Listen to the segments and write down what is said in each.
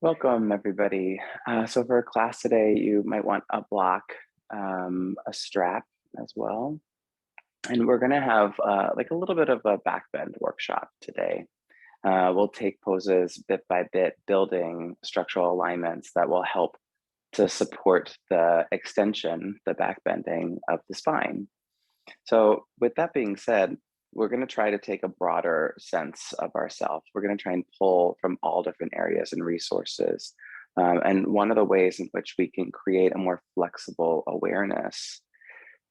Welcome, everybody. So for class today, you might want a block, a strap as well. And we're gonna have like a little bit of a back bend workshop today. We'll take poses bit by bit, building structural alignments that will help to support the extension, the back bending of the spine. So with that being said, we're going to try to take a broader sense of ourselves. We're going to try and pull from all different areas and resources. And one of the ways in which we can create a more flexible awareness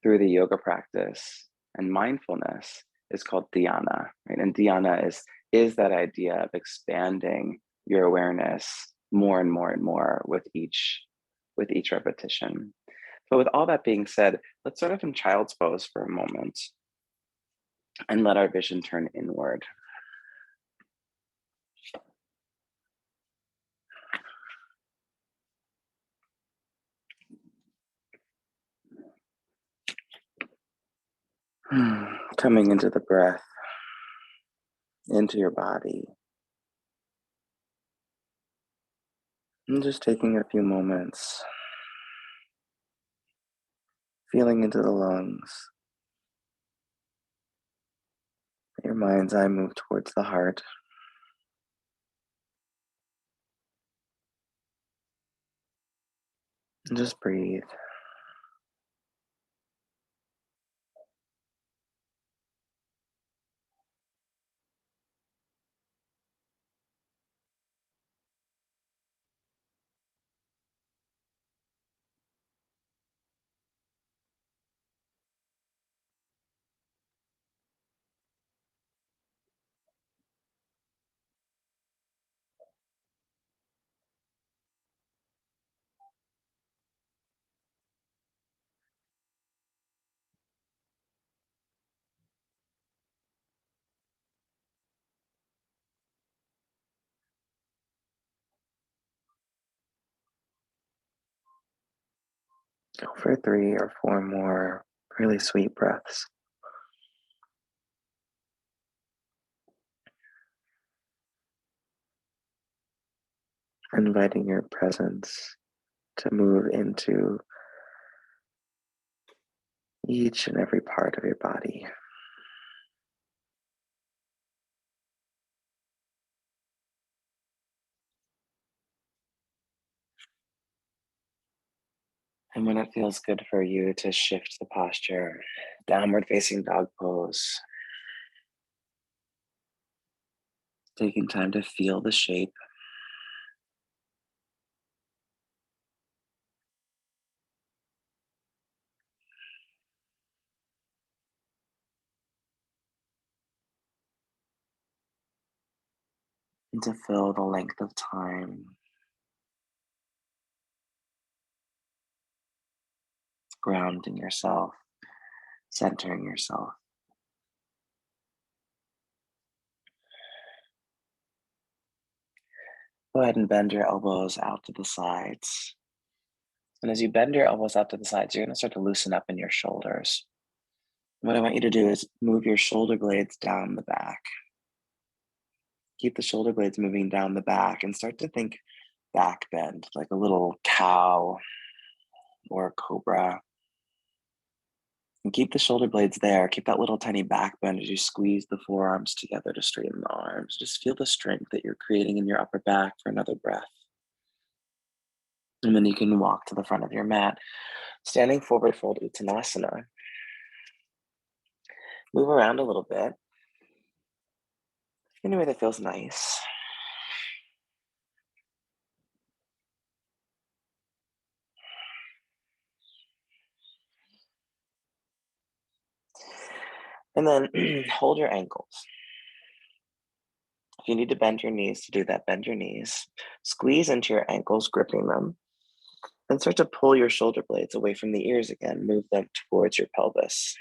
through the yoga practice and mindfulness is called dhyana, right? And dhyana is that idea of expanding your awareness more and more and more with each repetition. So with all that being said, let's start off in child's pose for a moment and let our vision turn inward. Coming into the breath, into your body, and just taking a few moments, feeling into the lungs. Your mind's eye move towards the heart. And just breathe. Go for 3 or 4 more really sweet breaths. Inviting your presence to move into each and every part of your body. And when it feels good for you to shift the posture, downward facing dog pose, taking time to feel the shape. And to feel the length of time, grounding yourself, centering yourself. Go ahead and bend your elbows out to the sides. And as you bend your elbows out to the sides, you're going to start to loosen up in your shoulders. What I want you to do is move your shoulder blades down the back. Keep the shoulder blades moving down the back and start to think back bend, like a little cow or a cobra. And keep the shoulder blades there. Keep that little tiny back bend as you squeeze the forearms together to straighten the arms. Just feel the strength that you're creating in your upper back for another breath. And then you can walk to the front of your mat, standing forward fold Uttanasana. Move around a little bit in a way that feels nice. And then hold your ankles. If you need to bend your knees to do that, bend your knees. Squeeze into your ankles, gripping them. And start to pull your shoulder blades away from the ears again. Move them towards your pelvis.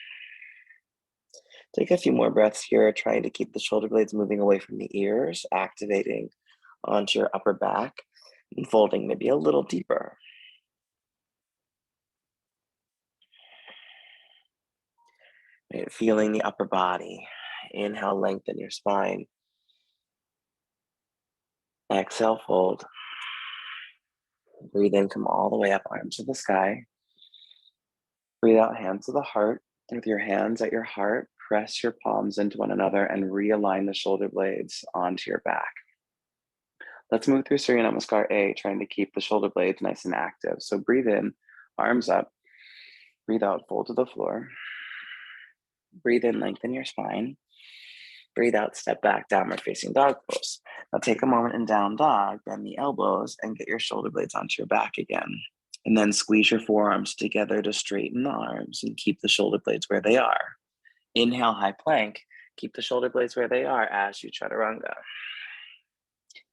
Take a few more breaths here, trying to keep the shoulder blades moving away from the ears, activating onto your upper back, and folding maybe a little deeper. Right, feeling the upper body. Inhale, lengthen your spine. Exhale, fold. Breathe in, come all the way up, arms to the sky. Breathe out, hands to the heart. With your hands at your heart, press your palms into one another and realign the shoulder blades onto your back. Let's move through Surya Namaskar A, trying to keep the shoulder blades nice and active. So breathe in, arms up. Breathe out, fold to the floor. Breathe in, lengthen your spine. Breathe out, step back, downward facing dog pose. Now take a moment in down dog, bend the elbows and get your shoulder blades onto your back again. And then squeeze your forearms together to straighten the arms and keep the shoulder blades where they are. Inhale, high plank. Keep the shoulder blades where they are as you chaturanga.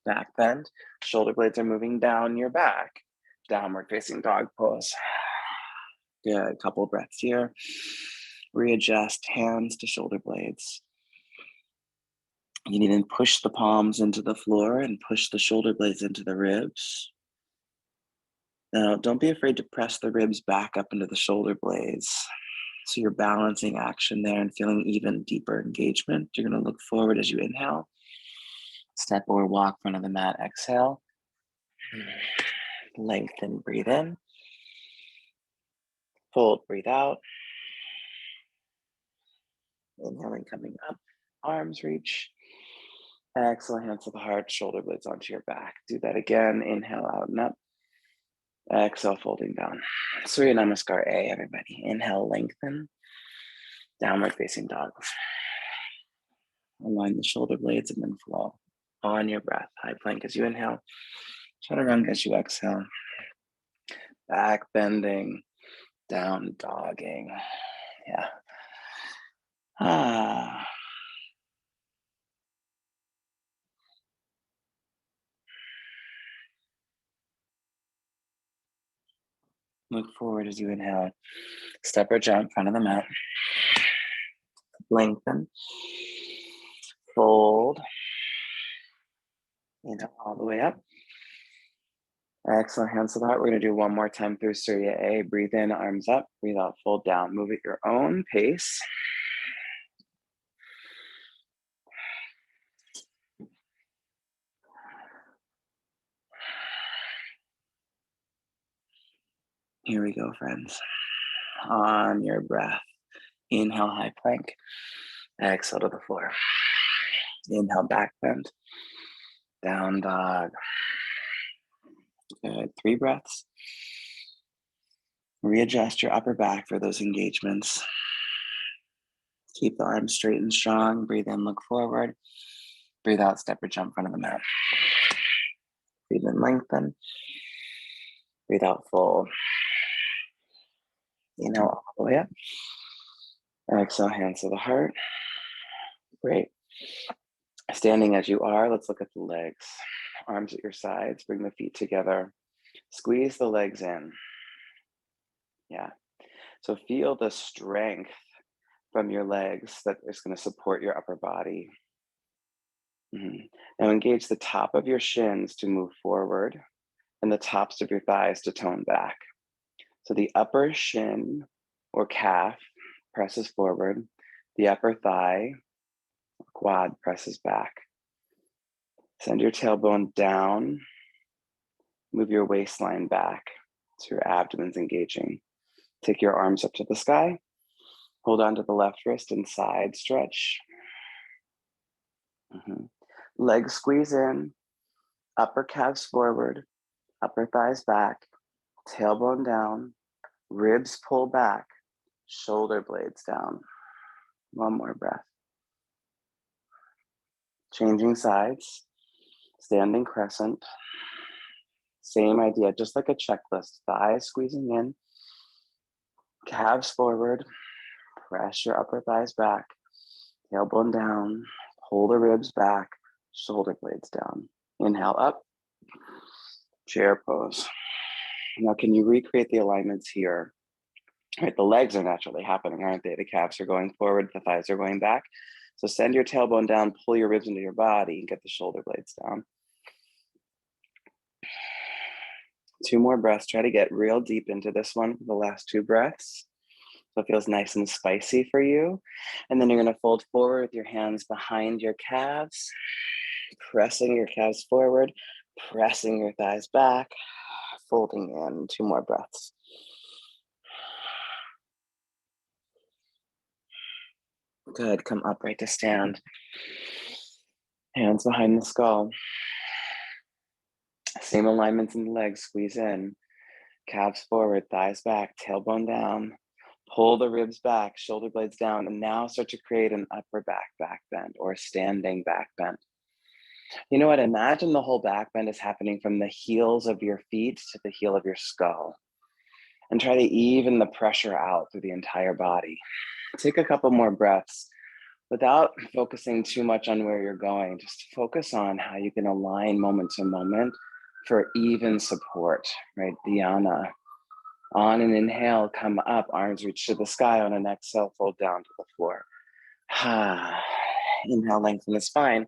Back bend, shoulder blades are moving down your back. Downward facing dog pose. Good, couple breaths here. Readjust hands to shoulder blades. You need to push the palms into the floor and push the shoulder blades into the ribs. Now, don't be afraid to press the ribs back up into the shoulder blades. So you're balancing action there and feeling even deeper engagement. You're going to look forward as you inhale. Step or walk front of the mat, exhale. Lengthen, breathe in. Fold, breathe out. Inhaling, coming up. Arms reach. Exhale, hands to the heart, shoulder blades onto your back. Do that again. Inhale, out and up. Exhale, folding down. Surya Namaskar A, everybody. Inhale, lengthen. Downward facing dog. Align the shoulder blades and then flow on your breath. High plank as you inhale. Chaturanga as you exhale. Back bending. Down dogging. Yeah. Look forward as you inhale. Step or jump, front of the mat. Lengthen. Fold. Inhale all the way up. Excellent, hands to the heart. We're going to do one more time through Surya A. Breathe in, arms up. Breathe out, fold down. Move at your own pace. Here we go, friends. On your breath. Inhale, high plank. Exhale to the floor. Inhale, back bend. Down dog. Good. 3 breaths. Readjust your upper back for those engagements. Keep the arms straight and strong. Breathe in, look forward. Breathe out, step or jump front of the mat. Breathe in, lengthen. Breathe out, fold. Inhale all the way up. Exhale, hands to the heart. Great. Standing as you are, let's look at the legs. Arms at your sides, bring the feet together. Squeeze the legs in. Yeah. So feel the strength from your legs that is going to support your upper body. Now engage the top of your shins to move forward and the tops of your thighs to tone back. So the upper shin or calf presses forward. The upper thigh, quad presses back. Send your tailbone down. Move your waistline back so your abdomen's engaging. Take your arms up to the sky. Hold on to the left wrist and side stretch. Legs squeeze in. Upper calves forward. Upper thighs back. Tailbone down. Ribs pull back. Shoulder blades down. One more breath. Changing sides. Standing crescent. Same idea, just like a checklist. Thighs squeezing in. Calves forward. Press your upper thighs back. Tailbone down. Pull the ribs back. Shoulder blades down. Inhale up. Chair pose. Now, can you recreate the alignments here? Right, the legs are naturally happening, aren't they? The calves are going forward, the thighs are going back. So send your tailbone down, pull your ribs into your body, and get the shoulder blades down. 2 more breaths. Try to get real deep into this one for the last 2 breaths. So it feels nice and spicy for you. And then you're going to fold forward with your hands behind your calves, pressing your calves forward, pressing your thighs back. folding in. 2 more breaths. Good, come upright to stand. Hands behind the skull. Same alignments in the legs, squeeze in. Calves forward, thighs back, tailbone down. Pull the ribs back, shoulder blades down, and now start to create an upper back bend or standing back bend. You know what? Imagine the whole back bend is happening from the heels of your feet to the heel of your skull. And try to even the pressure out through the entire body. Take a couple more breaths without focusing too much on where you're going. Just focus on how you can align moment to moment for even support, right? Dhyana. On an inhale, come up, arms reach to the sky. On an exhale, fold down to the floor. Inhale, lengthen the spine.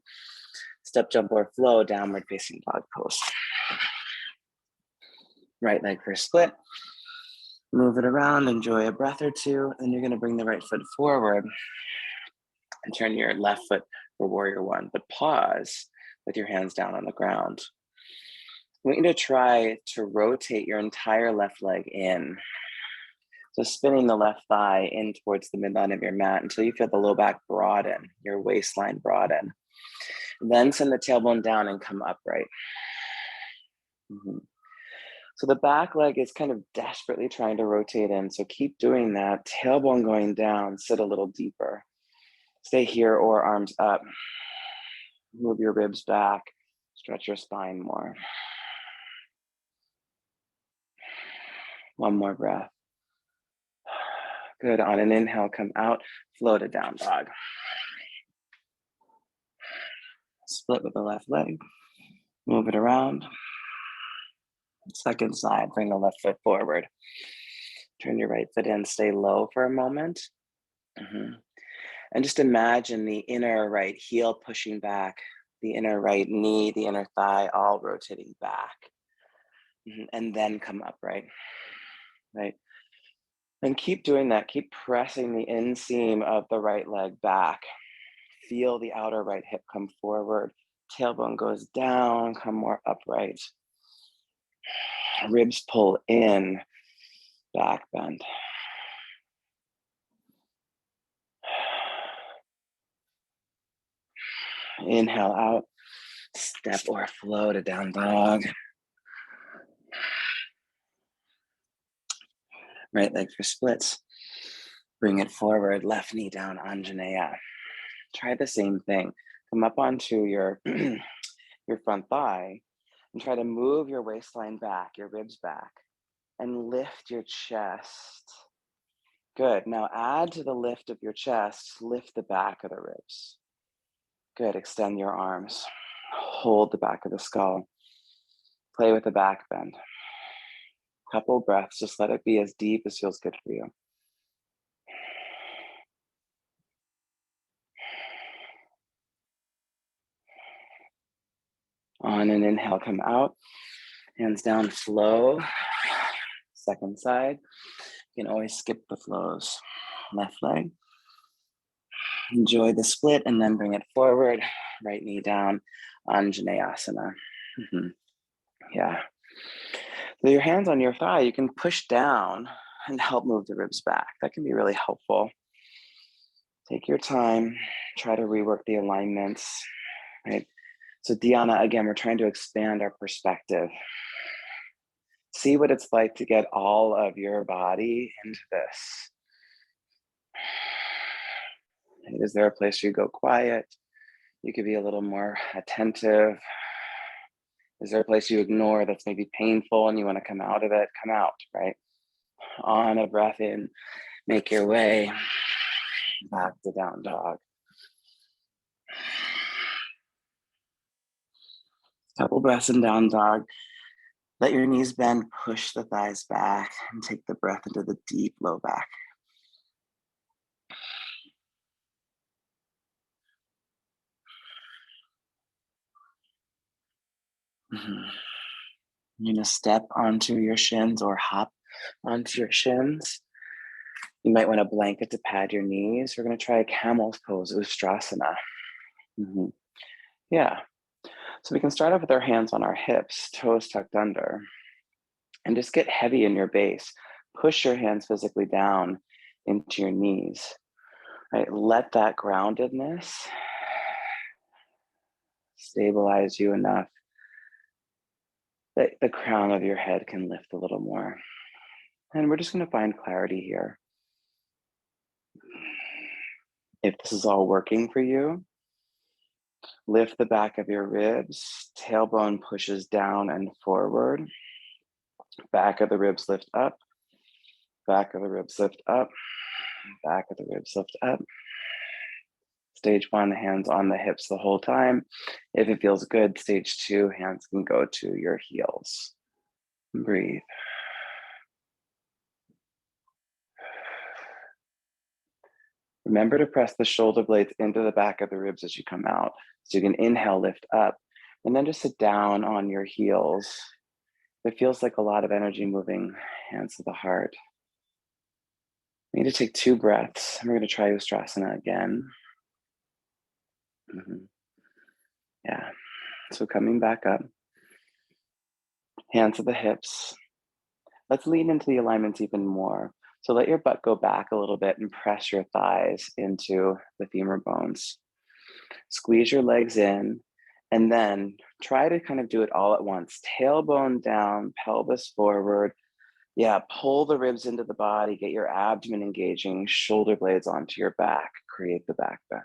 Step, jump, or flow, downward facing dog pose. Right leg first split. Move it around, enjoy a breath or two. Then you're gonna bring the right foot forward and turn your left foot for warrior one, but pause with your hands down on the ground. I want you to try to rotate your entire left leg in. So spinning the left thigh in towards the midline of your mat until you feel the low back broaden, your waistline broaden. Then send the tailbone down and come upright. So the back leg is kind of desperately trying to rotate in. So keep doing that. Tailbone going down, sit a little deeper. Stay here or arms up. Move your ribs back. Stretch your spine more. One more breath. Good. On an inhale, come out, flow to down dog. Split with the left leg. Move it around. Second side, bring the left foot forward. Turn your right foot in, stay low for a moment. And just imagine the inner right heel pushing back, the inner right knee, the inner thigh, all rotating back. And then come upright, right? And keep doing that. Keep pressing the inseam of the right leg back. Feel the outer right hip come forward. Tailbone goes down, come more upright. Ribs pull in, back bend. Inhale out, step or flow to down dog. Right leg for splits. Bring it forward, left knee down, Anjaneya. Try the same thing. Come up onto your, your front thigh and try to move your waistline back, your ribs back, and lift your chest. Good. Now add to the lift of your chest, lift the back of the ribs. Good. Extend your arms. Hold the back of the skull. Play with the back bend. Couple breaths. Just let it be as deep as feels good for you. On an inhale, come out. Hands down, flow. Second side. You can always skip the flows. Left leg. Enjoy the split and then bring it forward. Right knee down, Anjaneyasana. Yeah. So your hands on your thigh, you can push down and help move the ribs back. That can be really helpful. Take your time, try to rework the alignments, right? So Dhyana, again, we're trying to expand our perspective. See what it's like to get all of your body into this. Is there a place you go quiet? You could be a little more attentive. Is there a place you ignore that's maybe painful and you want to come out of it? Come out, right? On a breath in, make your way back to down dog. Couple breaths in down dog. Let your knees bend, push the thighs back, and take the breath into the deep low back. You're gonna step onto your shins or hop onto your shins. You might want a blanket to pad your knees. We're gonna try a camel's pose, Ustrasana. Yeah. So we can start off with our hands on our hips, toes tucked under. And just get heavy in your base. Push your hands physically down into your knees. Right? Let that groundedness stabilize you enough that the crown of your head can lift a little more. And we're just going to find clarity here. If this is all working for you, lift the back of your ribs, tailbone pushes down and forward. Back of the ribs lift up, back of the ribs lift up, back of the ribs lift up. Stage 1, hands on the hips the whole time. If it feels good, stage 2, hands can go to your heels. Breathe. Remember to press the shoulder blades into the back of the ribs as you come out. So you can inhale, lift up, and then just sit down on your heels. It feels like a lot of energy moving, hands to the heart. We need to take 2 breaths. We're going to try Ustrasana again. Yeah. So coming back up, hands to the hips. Let's lean into the alignments even more. So let your butt go back a little bit and press your thighs into the femur bones. Squeeze your legs in, and then try to kind of do it all at once. Tailbone down, pelvis forward. Yeah, pull the ribs into the body, get your abdomen engaging, shoulder blades onto your back, create the back bend.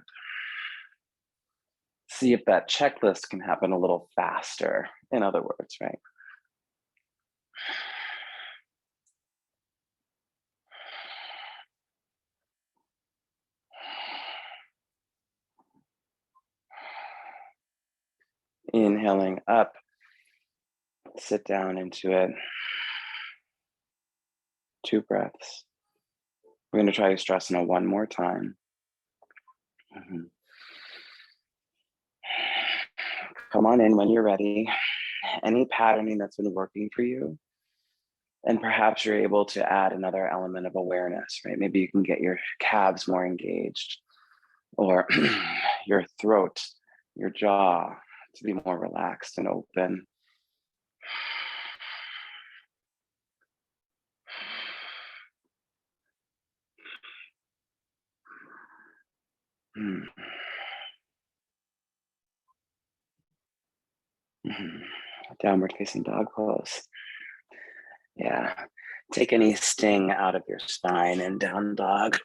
See if that checklist can happen a little faster, in other words, right? Inhaling up, sit down into it. 2 breaths. We're going to try Ustrasana one more time. Come on in when you're ready. Any patterning that's been working for you. And perhaps you're able to add another element of awareness, right? Maybe you can get your calves more engaged, or your throat, your jaw to be more relaxed and open. Downward facing dog pose. Yeah. Take any sting out of your spine and down dog.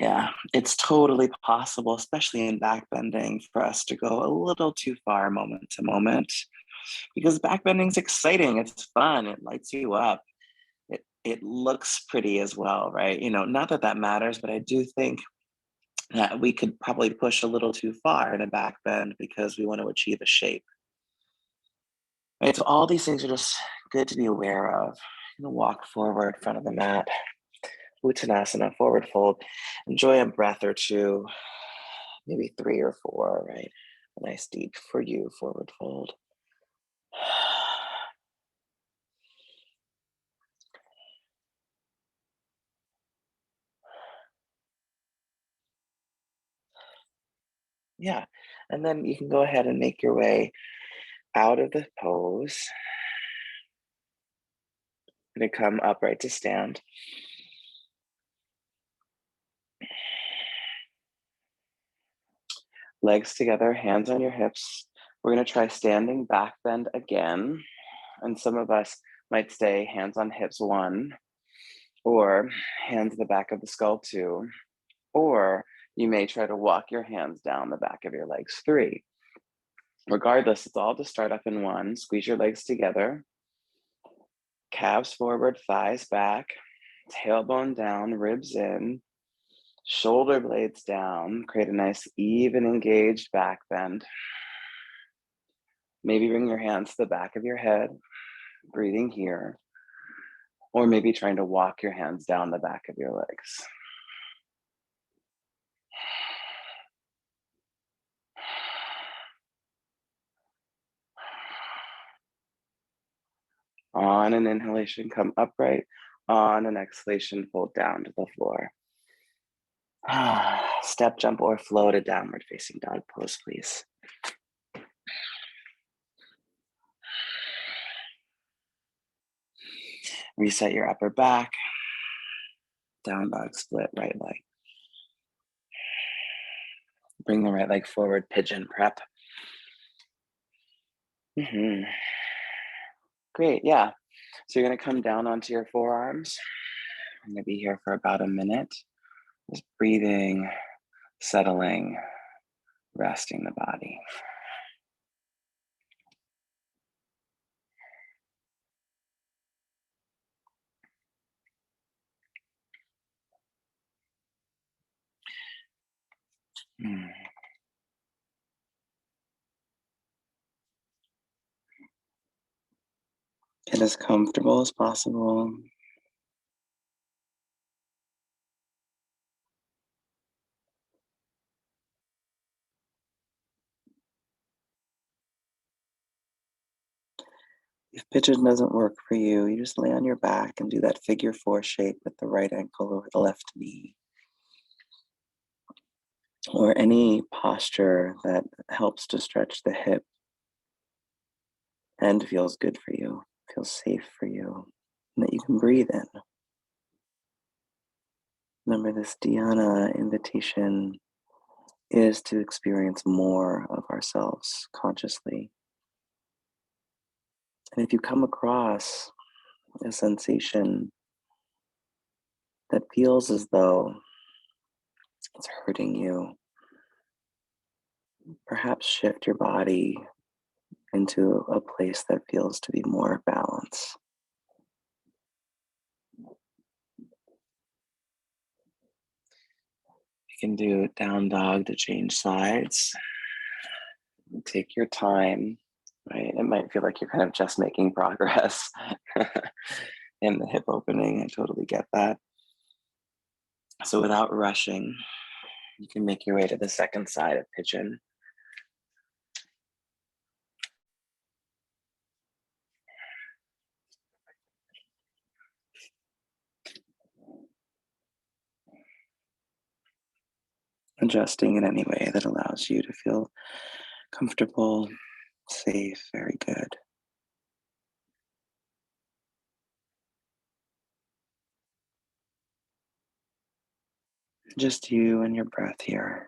Yeah, it's totally possible, especially in back bending, for us to go a little too far moment to moment, because back bending is exciting. It's fun. It lights you up. It looks pretty as well, right? Not that that matters, but I do think that we could probably push a little too far in a back bend because we want to achieve a shape. Right? So all these things are just good to be aware of. Walk forward in front of the mat. Uttanasana, forward fold. Enjoy a breath or two, maybe 3 or 4, right? A nice deep for you forward fold. Yeah, and then you can go ahead and make your way out of the pose. Gonna come upright to stand. Legs together, hands on your hips. We're gonna try standing back bend again. And some of us might stay hands on hips 1, or hands at the back of the skull 2, or you may try to walk your hands down the back of your legs 3. Regardless, it's all to start up in 1. Squeeze your legs together. Calves forward, thighs back, tailbone down, ribs in, shoulder blades down. Create a nice, even, engaged back bend. Maybe bring your hands to the back of your head, breathing here. Or maybe trying to walk your hands down the back of your legs. On an inhalation, come upright. On an exhalation, fold down to the floor. Step, jump, or flow to downward facing dog pose, please. Reset your upper back. Down dog split, right leg. Bring the right leg forward, pigeon prep. Great, yeah. So you're gonna come down onto your forearms. I'm gonna be here for about a minute. Just breathing, settling, resting the body. Get as comfortable as possible. If pigeon doesn't work for you, you just lay on your back and do that figure four shape with the right ankle over the left knee. Or any posture that helps to stretch the hip and feels good for you, feels safe for you, and that you can breathe in. Remember, this dhyana invitation is to experience more of ourselves consciously. And if you come across a sensation that feels as though it's hurting you, perhaps shift your body into a place that feels to be more balanced. You can do down dog to change sides. Take your time, right? It might feel like you're kind of just making progress in the hip opening. I totally get that. So without rushing, you can make your way to the second side of pigeon. Adjusting in any way that allows you to feel comfortable, safe, very good. Just you and your breath here.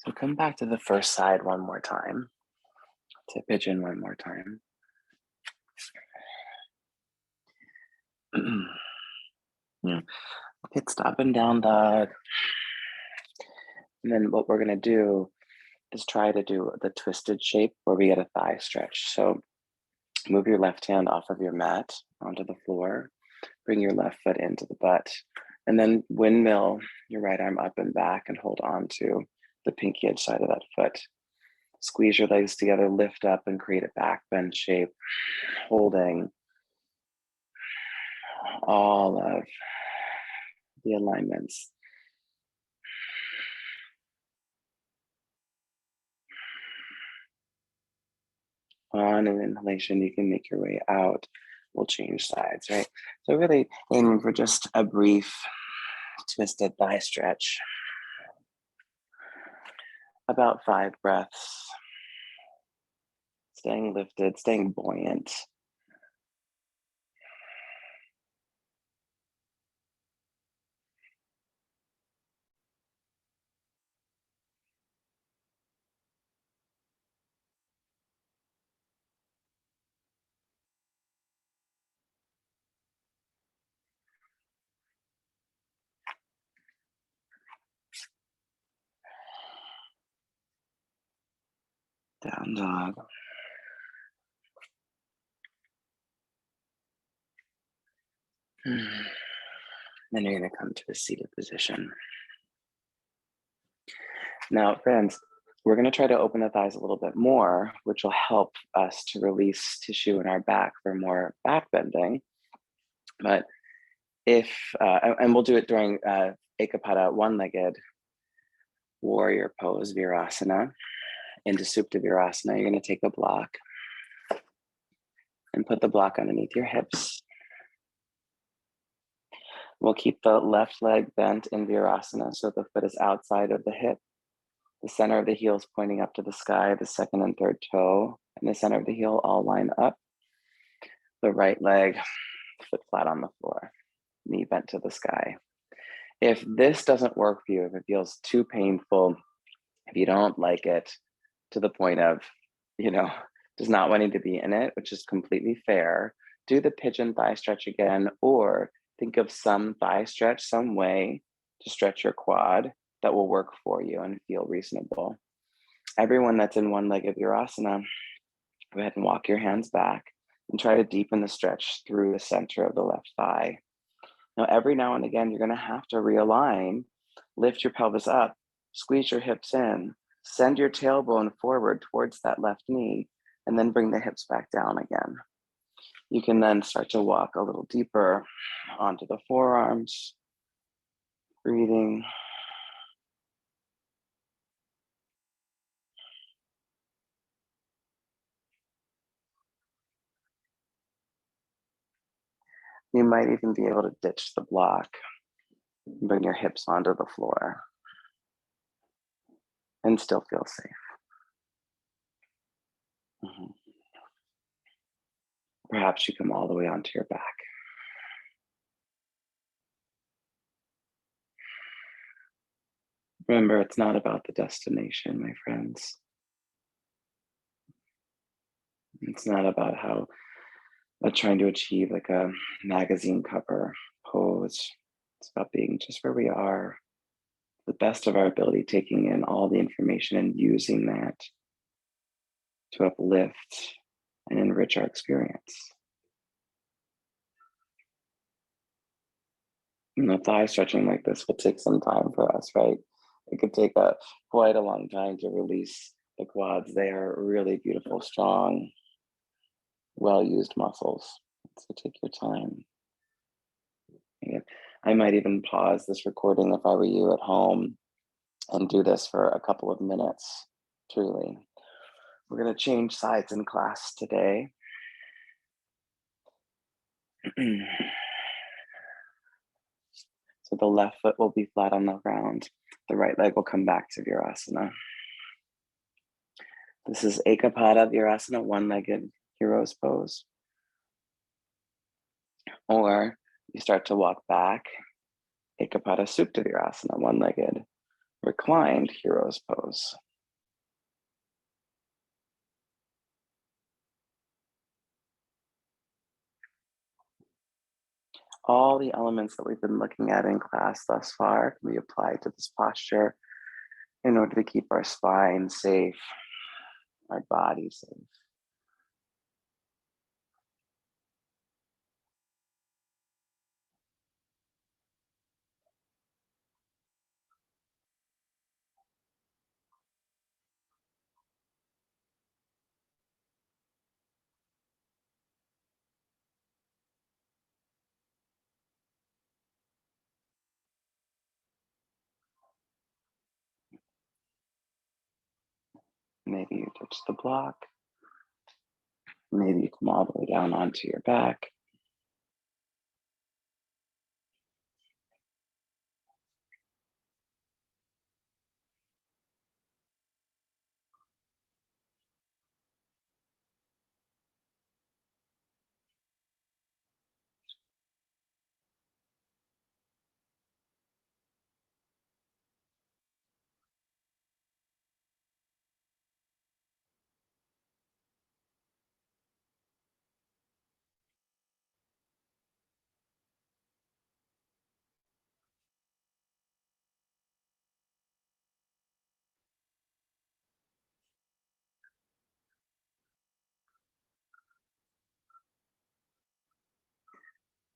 So come back to the first side one more time, to pigeon one more time. Yeah. Pit stop and down dog. And then what we're gonna do is try to do the twisted shape where we get a thigh stretch. So move your left hand off of your mat onto the floor, bring your left foot into the butt, and then windmill your right arm up and back and hold on to the pinky edge side of that foot. Squeeze your legs together, lift up and create a back bend shape, holding all of the alignments. On an inhalation, you can make your way out. We'll change sides, right? So really aiming for just a brief twisted thigh stretch. About 5 breaths. Staying lifted, staying buoyant. Down dog. Then you're going to come to a seated position. Now, friends, we're going to try to open the thighs a little bit more, which will help us to release tissue in our back for more back bending. But if, and we'll do it during Ekapada, one-legged warrior pose, Virasana, into Supta Virasana. You're going to take a block and put the block underneath your hips. We'll keep the left leg bent in Virasana so the foot is outside of the hip. The center of the heel is pointing up to the sky, the second and third toe, and the center of the heel all line up. The right leg, foot flat on the floor, knee bent to the sky. If this doesn't work for you, if it feels too painful, if you don't like it to the point of, just not wanting to be in it, which is completely fair, do the pigeon thigh stretch again, or think of some thigh stretch, some way to stretch your quad that will work for you and feel reasonable. Everyone that's in one-legged Virasana, go ahead and walk your hands back and try to deepen the stretch through the center of the left thigh. Now, every now and again, you're going to have to realign, lift your pelvis up, squeeze your hips in, send your tailbone forward towards that left knee, and then bring the hips back down again. You can then start to walk a little deeper onto the forearms, breathing. You might even be able to ditch the block, bring your hips onto the floor, and still feel safe. Mhm. Perhaps you come all the way onto your back. Remember, it's not about the destination, my friends. It's not about how trying to achieve like a magazine cover pose. It's about being just where we are, the best of our ability, taking in all the information and using that to uplift and enrich our experience. Thigh stretching like this will take some time for us, right? It could take quite a long time to release the quads. They are really beautiful, strong, well-used muscles. So take your time. Yeah. I might even pause this recording if I were you at home and do this for a couple of minutes, truly. We're going to change sides in class today. So the left foot will be flat on the ground. The right leg will come back to Virasana. This is Ekapada Virasana, one-legged hero's pose. Or you start to walk back, Ekapada Supta Virasana, one-legged reclined hero's pose. All the elements that we've been looking at in class thus far can be applied to this posture in order to keep our spine safe, our body safe. Maybe you touch the block. Maybe you come all the way down onto your back.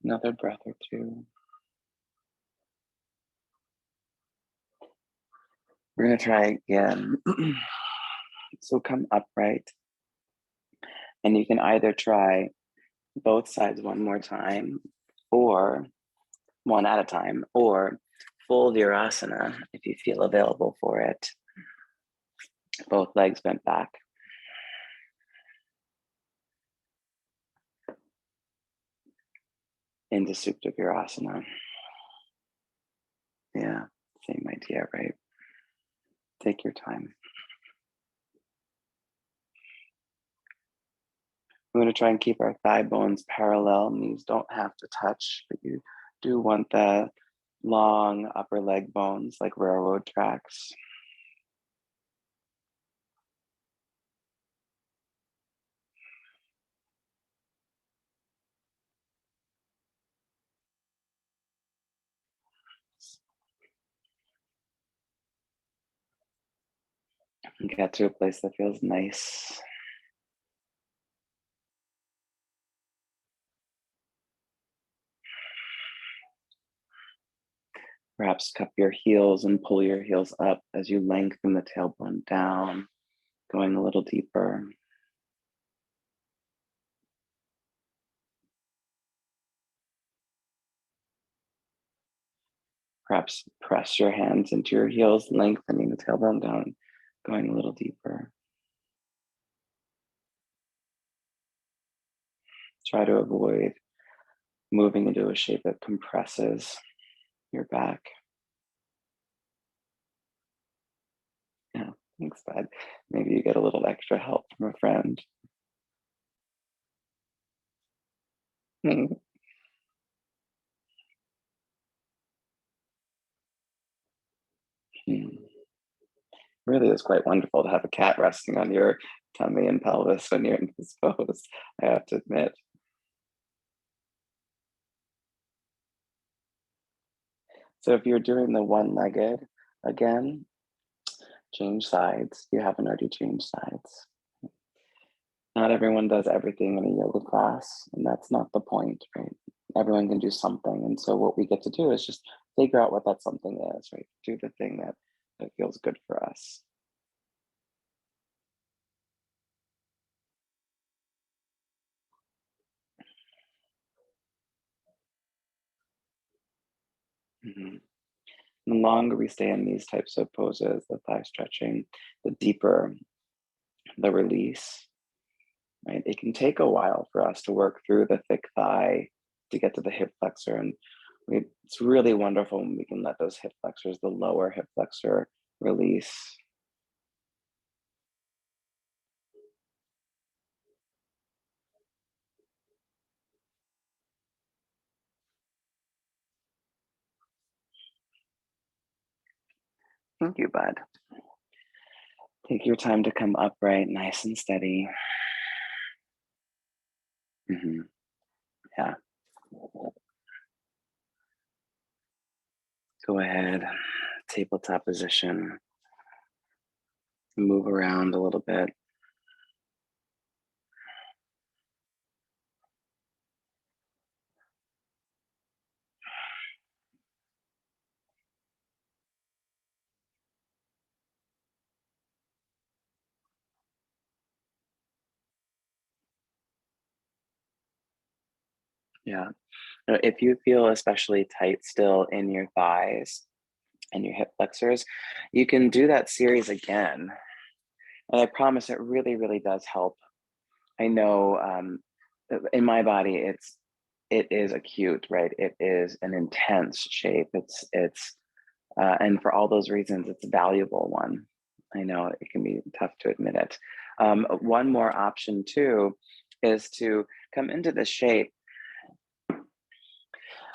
Another breath or two. We're going to try again. So come upright, and you can either try both sides one more time, or one at a time, or full Virasana if you feel available for it. Both legs bent back. Into Supta Virasana. Yeah, same idea, right? Take your time. We're going to try and keep our thigh bones parallel. Knees don't have to touch, but you do want the long upper leg bones like railroad tracks. And get to a place that feels nice. Perhaps cup your heels and pull your heels up as you lengthen the tailbone down, going a little deeper. Perhaps press your hands into your heels, lengthening the tailbone down, going a little deeper. Try to avoid moving into a shape that compresses your back. Yeah, thanks, bud. Maybe you get a little extra help from a friend. Really is quite wonderful to have a cat resting on your tummy and pelvis when you're in this pose, I have to admit. So if you're doing the one-legged, again, change sides. You haven't already changed sides. Not everyone does everything in a yoga class, and that's not the point, right? Everyone can do something. And so what we get to do is just figure out what that something is, right? Do the thing that feels good for us. Mhm. The longer we stay in these types of poses, the thigh stretching, the deeper the release, right? It can take a while for us to work through the thick thigh to get to the hip flexor. And it's really wonderful when we can let those hip flexors, the lower hip flexor, release. Thank you, bud. Take your time to come upright, nice and steady. Yeah, go ahead. Tabletop position. Move around a little bit. Yeah. If you feel especially tight still in your thighs and your hip flexors, you can do that series again. And I promise it really, really does help. I know in my body, it is acute, right? It is an intense shape. And for all those reasons, it's a valuable one. I know it can be tough to admit it. One more option too is to come into the shape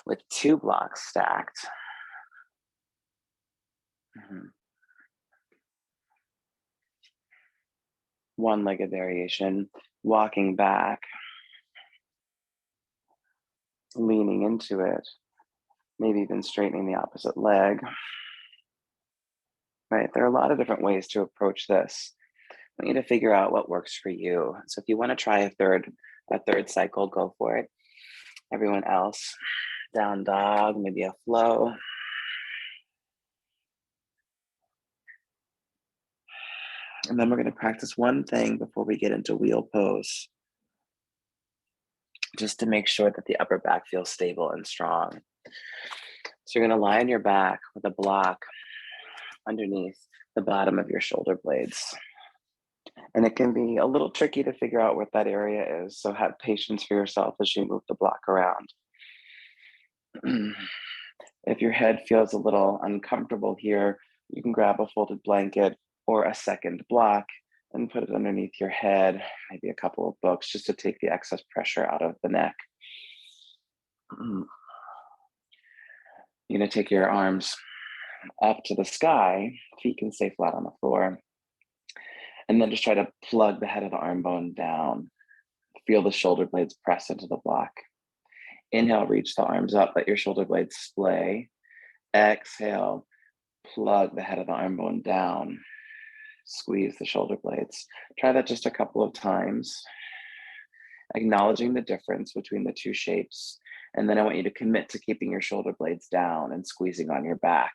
with two blocks stacked. Mhm. One-legged variation, walking back, leaning into it, maybe even straightening the opposite leg. Right? There are a lot of different ways to approach this. We need to figure out what works for you. So if you want to try a third cycle, go for it. Everyone else, down dog, maybe a flow. And then we're going to practice one thing before we get into wheel pose, just to make sure that the upper back feels stable and strong. So you're going to lie on your back with a block underneath the bottom of your shoulder blades. And it can be a little tricky to figure out what that area is. So have patience for yourself as you move the block around. If your head feels a little uncomfortable here, you can grab a folded blanket or a second block and put it underneath your head, maybe a couple of books, just to take the excess pressure out of the neck. You're going to take your arms up to the sky, feet can stay flat on the floor, and then just try to plug the head of the arm bone down. Feel the shoulder blades press into the block. Inhale, reach the arms up, let your shoulder blades splay. Exhale, plug the head of the arm bone down. Squeeze the shoulder blades. Try that just a couple of times, acknowledging the difference between the two shapes. And then I want you to commit to keeping your shoulder blades down and squeezing on your back.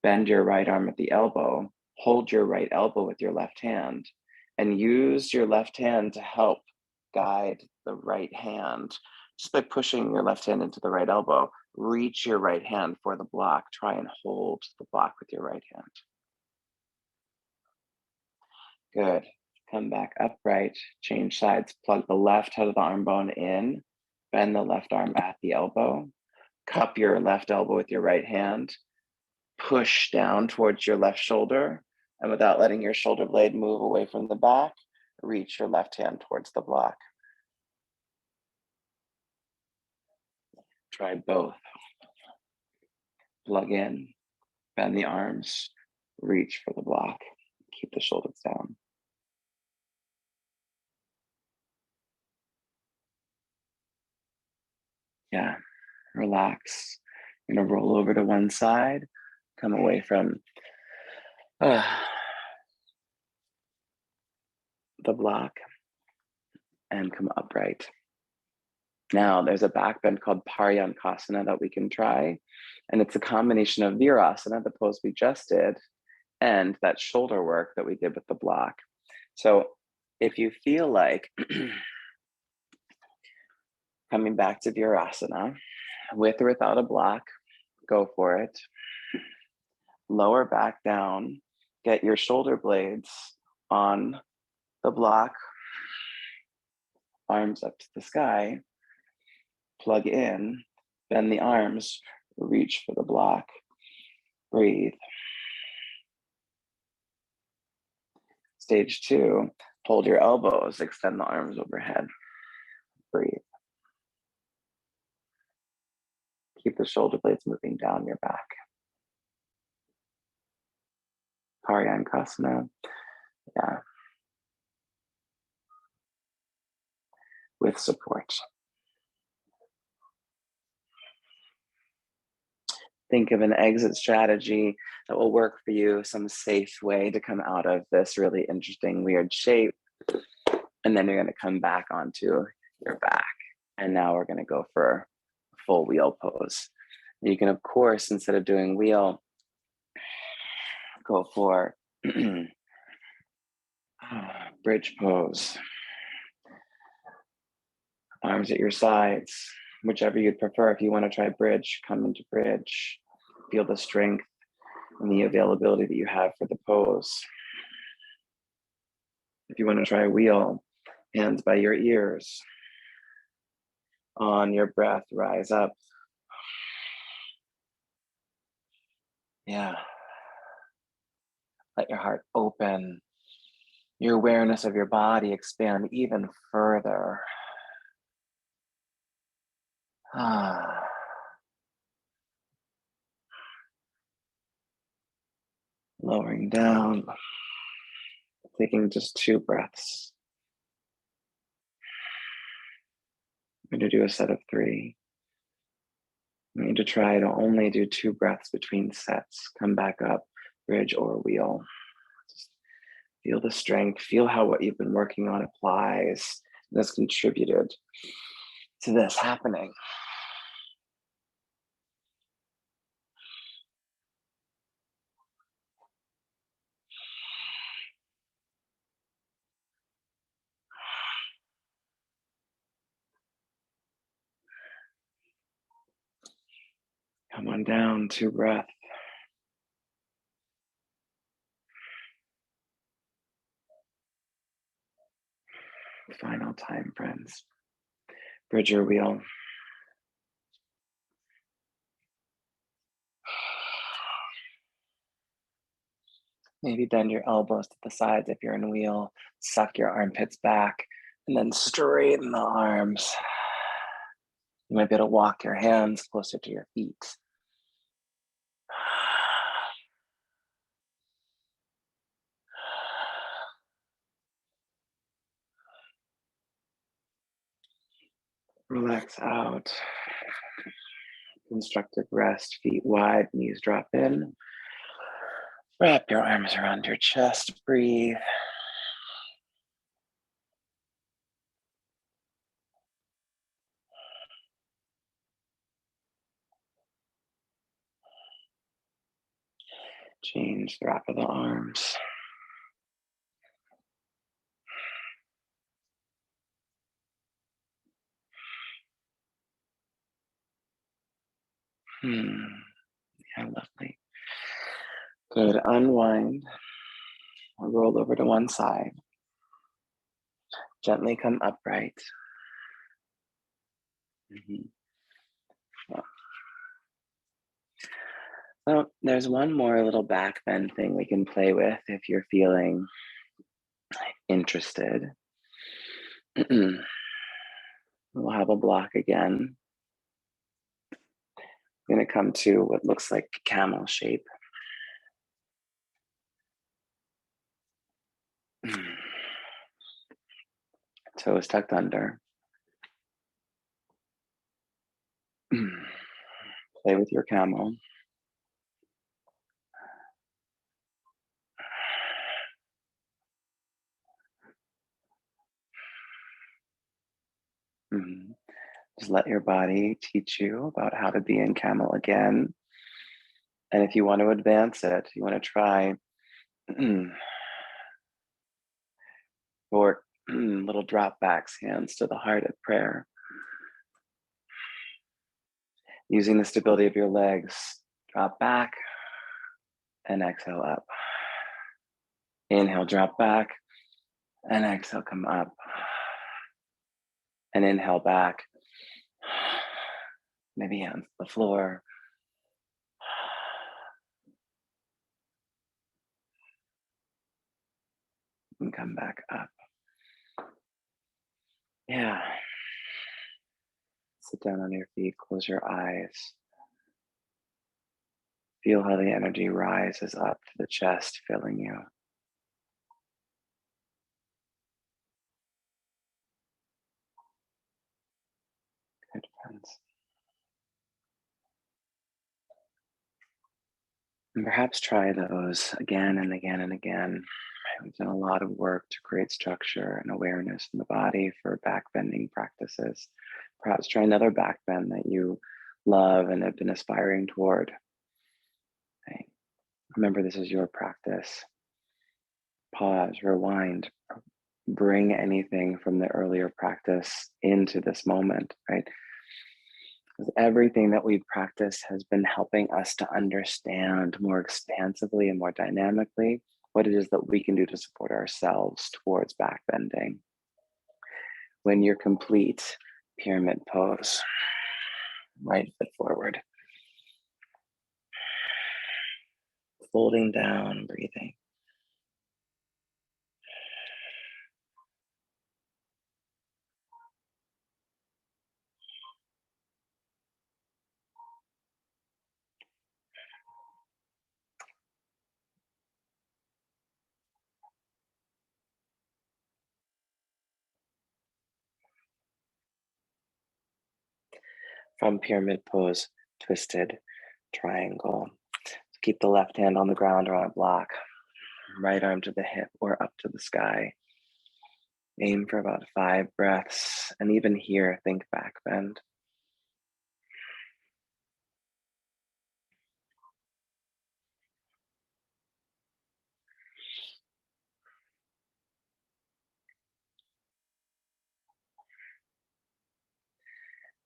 Bend your right arm at the elbow. Hold your right elbow with your left hand and use your left hand to help guide the right hand. Just by pushing your left hand into the right elbow, reach your right hand for the block. Try and hold the block with your right hand. Good. Come back upright, change sides, plug the left head of the arm bone in, bend the left arm at the elbow, cup your left elbow with your right hand, push down towards your left shoulder, and without letting your shoulder blade move away from the back, reach your left hand towards the block. Try both. Plug in, bend the arms, reach for the block. Keep the shoulders down. Yeah, relax. You're gonna roll over to one side, come away from the block, and come upright. Now, there's a back bend called Paryankasana that we can try, and it's a combination of Virasana, the pose we just did, and that shoulder work that we did with the block. So if you feel like coming back to Virasana, with or without a block, go for it. Lower back down, get your shoulder blades on the block, arms up to the sky, plug in, bend the arms, reach for the block, breathe. Stage 2, hold your elbows, extend the arms overhead, breathe. Keep the shoulder blades moving down your back. Paryankasana, yeah, with support. Think of an exit strategy that will work for you, some safe way to come out of this really interesting, weird shape. And then you're going to come back onto your back. And now we're going to go for a full wheel pose. You can, of course, instead of doing wheel, go for bridge pose. Arms at your sides, whichever you'd prefer. If you want to try bridge, come into bridge. Feel the strength and the availability that you have for the pose. If you want to try wheel, hands by your ears. On your breath, rise up. Yeah. Let your heart open. Your awareness of your body expand even further. Lowering down, taking just 2 breaths. I'm going to do a set of 3. I'm going to try to only do 2 breaths between sets. Come back up, bridge or wheel. Just feel the strength, feel how what you've been working on applies and has contributed to this happening. Come on down to breath. Final time, friends. Bridge your wheel. Maybe bend your elbows to the sides if you're in wheel. Suck your armpits back and then straighten the arms. You might be able to walk your hands closer to your feet. Relax out. Constructive rest, feet wide, knees drop in. Wrap your arms around your chest, breathe. Change the wrap of the arms. Yeah, lovely. Good, unwind. Roll over to one side. Gently come upright. So there's one more little back bend thing we can play with if you're feeling interested. We'll have a block again. I'm going to come to what looks like camel shape. Toes tucked under. Play with your camel. Just let your body teach you about how to be in camel again. And if you want to advance it, you want to try for little drop backs, hands to the heart at prayer. Using the stability of your legs, drop back and exhale up. Inhale, drop back and exhale, come up. And inhale back. Maybe hands to the floor. And come back up. Yeah. Sit down on your feet, close your eyes. Feel how the energy rises up to the chest, filling you. Good, friends. And perhaps try those again and again and again. We've done a lot of work to create structure and awareness in the body for back bending practices. Perhaps try another back bend that you love and have been aspiring toward. Okay. Remember, this is your practice. Pause, rewind, bring anything from the earlier practice into this moment, right? Because everything that we've practiced has been helping us to understand more expansively and more dynamically what it is that we can do to support ourselves towards back bending. When you're complete, pyramid pose, right foot forward. Folding down, breathing. From pyramid pose, twisted triangle. Keep the left hand on the ground or on a block. Right arm to the hip or up to the sky. Aim for about 5 breaths. And even here, think back bend.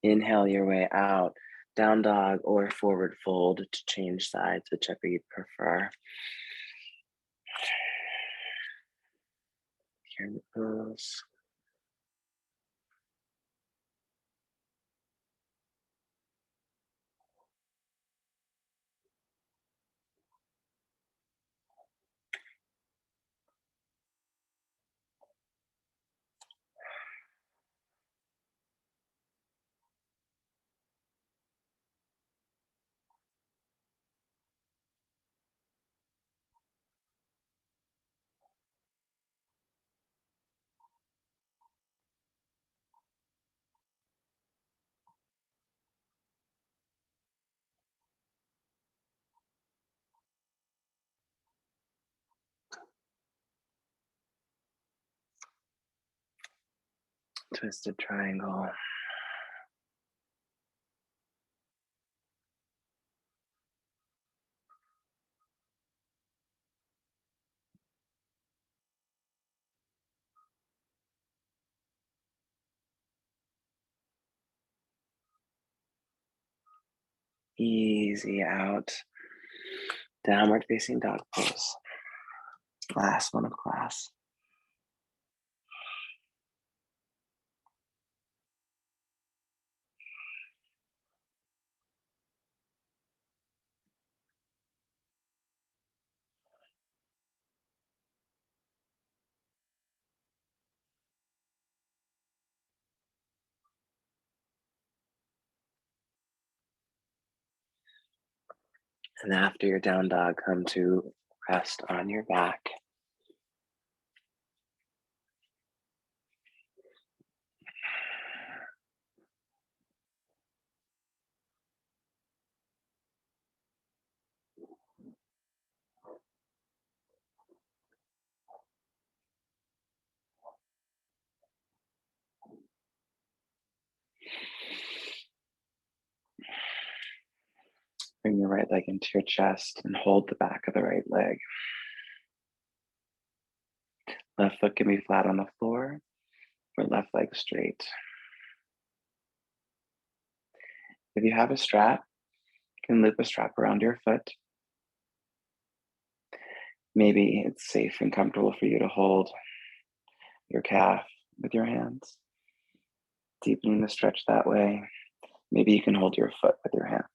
Inhale your way out, down dog or forward fold to change sides, whichever you prefer. Here it goes. Twisted triangle. Easy out. Downward facing dog pose. Last one of class. And after your down dog, come to rest on your back. Bring your right leg into your chest and hold the back of the right leg. Left foot can be flat on the floor or left leg straight. If you have a strap, you can loop a strap around your foot. Maybe it's safe and comfortable for you to hold your calf with your hands, deepening the stretch that way. Maybe you can hold your foot with your hands.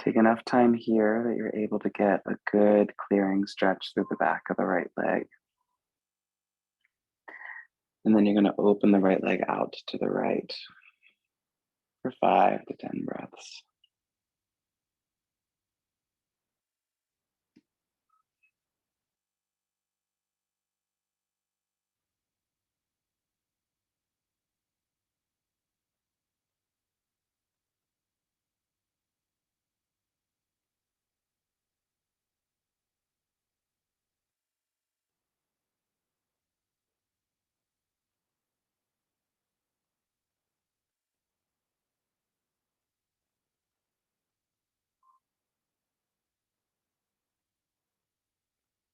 Take enough time here that you're able to get a good clearing stretch through the back of the right leg. And then you're going to open the right leg out to the right for 5 to 10 breaths.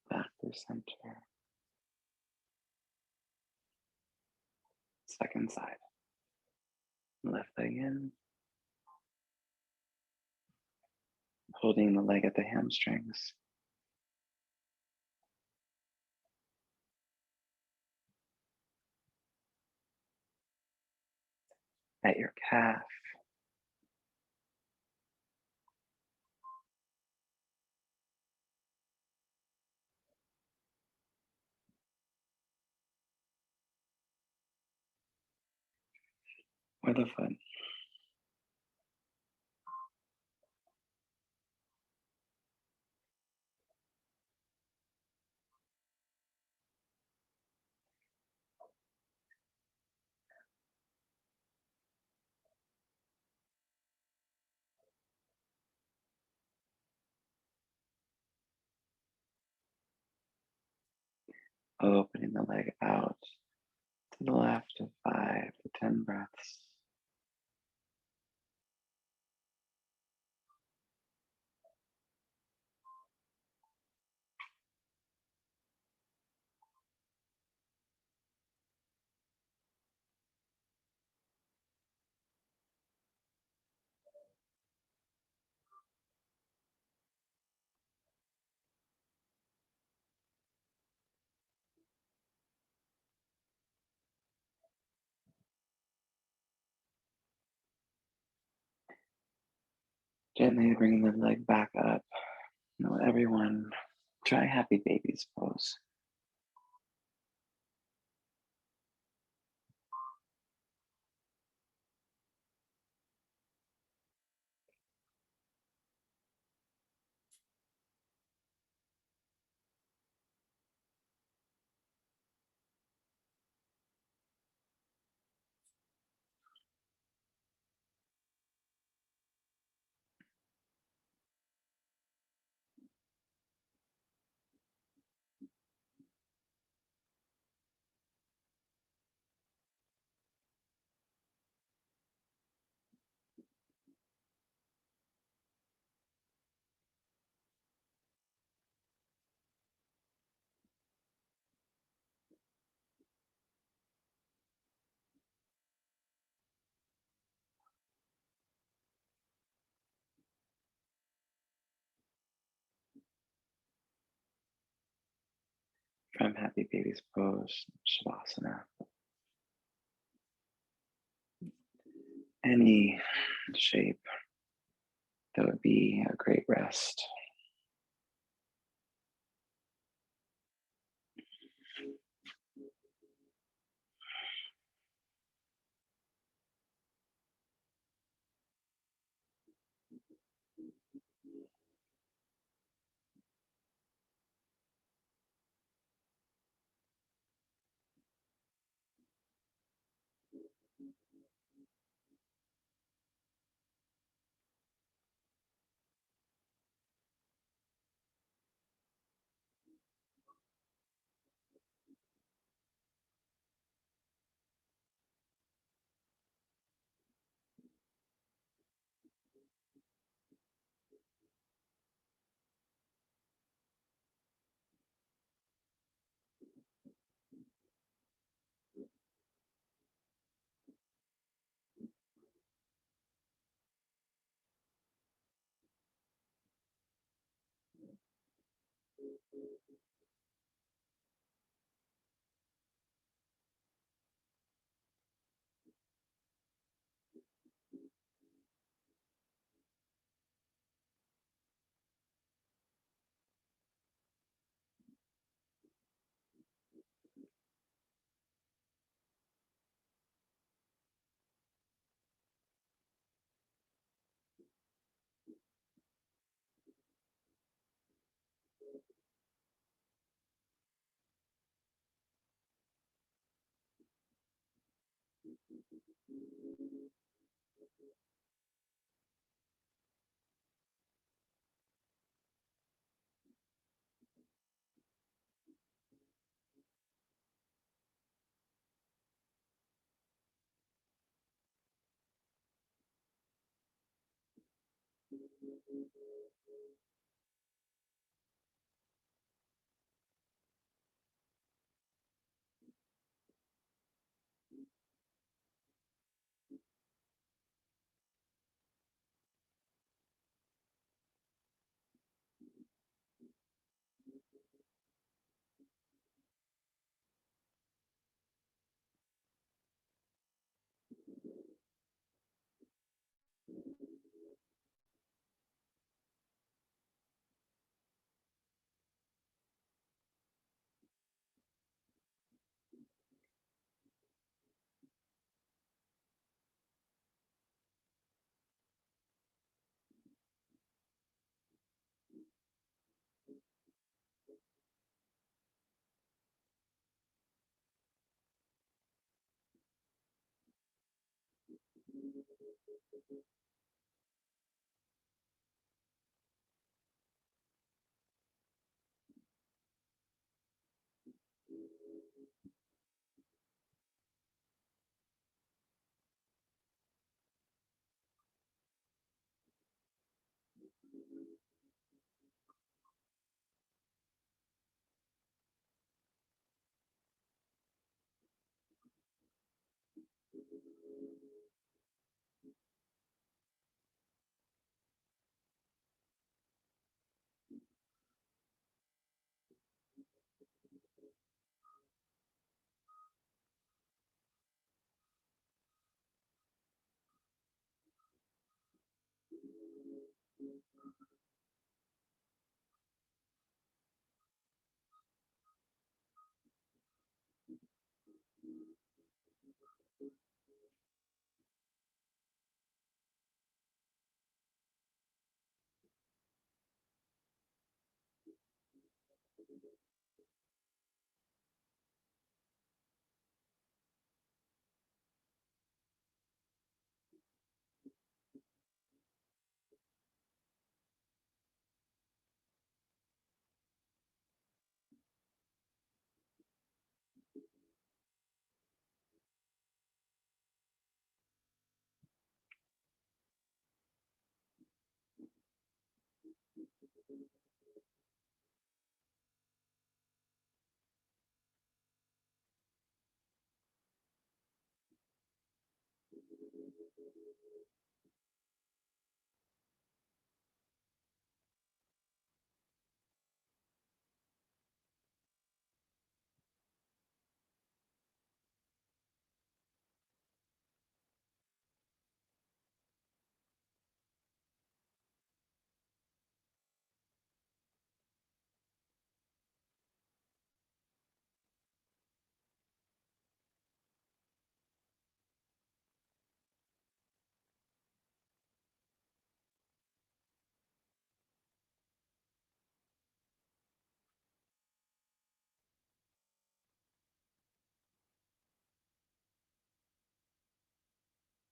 Back through center. Second side. Left leg in. Holding the leg at the hamstrings. At your calf. Or the foot. Opening the leg out to the left of 5 to 10 breaths. Gently bringing the leg back up. Now everyone, try happy baby's pose. From happy baby's pose, Shavasana. Any shape that would be a great rest.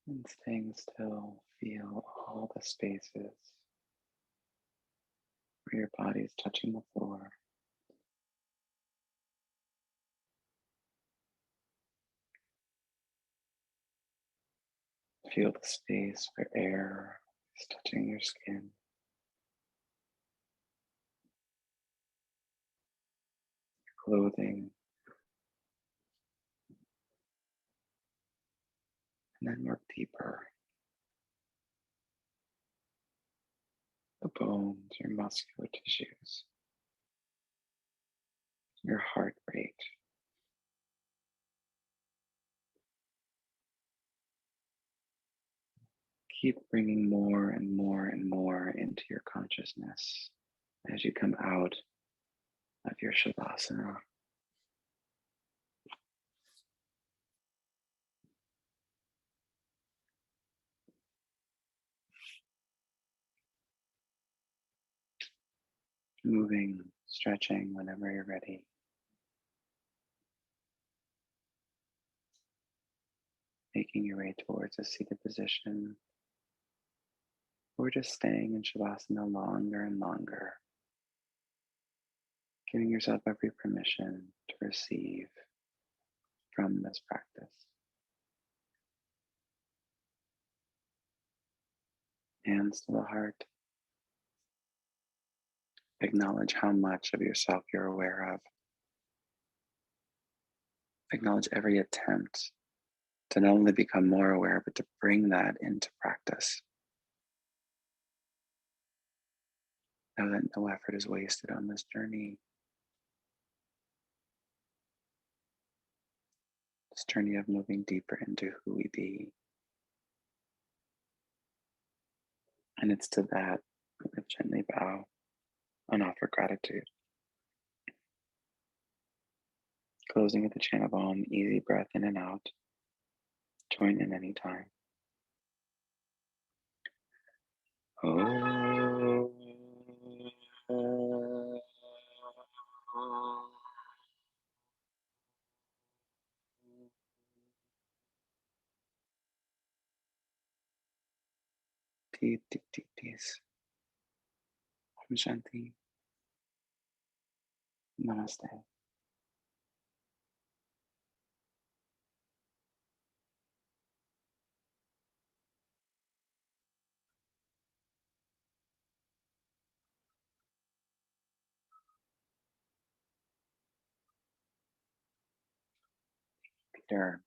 And staying still, feel all the spaces where your body is touching the floor. Feel the space where air is touching your skin, clothing, and then work deeper. The bones, your muscular tissues, your heart rate. Keep bringing more and more and more into your consciousness as you come out of your Shavasana. Moving, stretching whenever you're ready. Making your way towards a seated position, or just staying in Shavasana longer and longer, giving yourself every permission to receive from this practice. Hands to the heart. Acknowledge how much of yourself you're aware of. Acknowledge every attempt to not only become more aware, but to bring that into practice. Know that no effort is wasted on this journey. This journey of moving deeper into who we be. And it's to that we gently bow and offer gratitude. Closing with the chant of Om, easy breath in and out. Join in any time. Om. Peace. Om Shanti. Namaste. Sure.